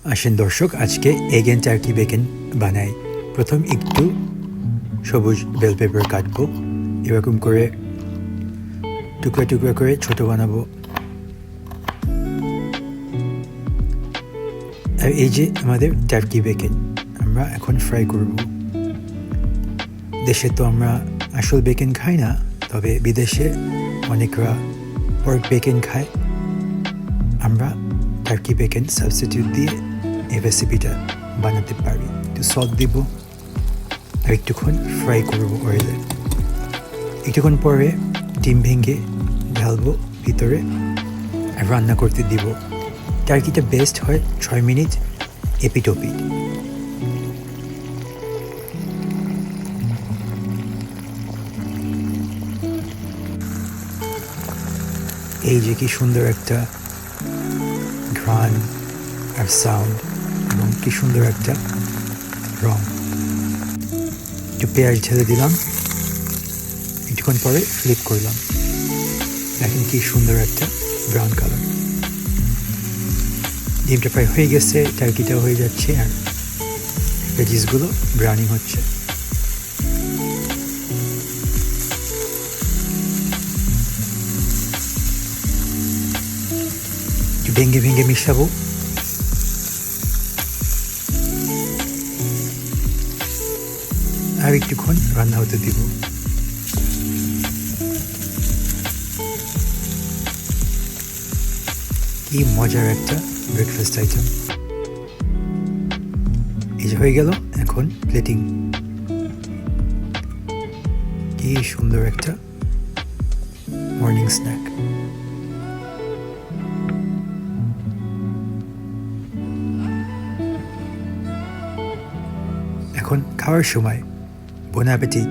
আসেন দর্শক, আজকে এগ এন্ড টার্কি বেকন বানাই। প্রথম একটু সবুজ বেল পেপার কাটবো, এরকম করে টুকরা টুকরা করে ছোট বানাবো। আর এই যে আমাদের টার্কি বেকন, আমরা এখন ফ্রাই করব। দেশে তো আমরা আসল বেকন খাই না, তবে বিদেশে অনেকরা পর্ক বেকন খায়। আমরা টার্কি বেকন সাবস্টিটিউট দিয়ে এই রেসিপিটা বানাতে পারি। একটু সল্ট দিব আর একটুক্ষণ ফ্রাই করবো অয়েলে। একটুক্ষণ পরে ডিম ভেঙে ঢালবো ভিতরে আর রান্না করতে দিব। টার্কিটা বেস্ট হয় 6 মিনিট এপিটোপিট। এই যে কি সুন্দর একটা ঘ্রাণ আর সাউন্ড এবং কি সুন্দর একটা রং। একটু পেঁয়াজ ঢেলে দিলাম, কিছুক্ষণ পরে ফ্লিপ করলাম, দেখেন কি সুন্দর একটা ব্রাউন কালার। ডিমটা ফ্রাই হয়ে গেছে, টার্কিটা হয়ে যাচ্ছে আর ভেজিসগুলো ব্রাউনিং হচ্ছে। একটু ভেঙে ভেঙে মিশাবো। আর একটুক্ষণ রান্না হতে দিব। কি মজার একটা ব্রেকফাস্ট আইটেম। এই যে হয়ে গেল, এখন প্লেটিং। কি সুন্দর একটা মর্নিং স্ন্যাক। এখন খাওয়ার সময় বোন অ্যাপেটিট।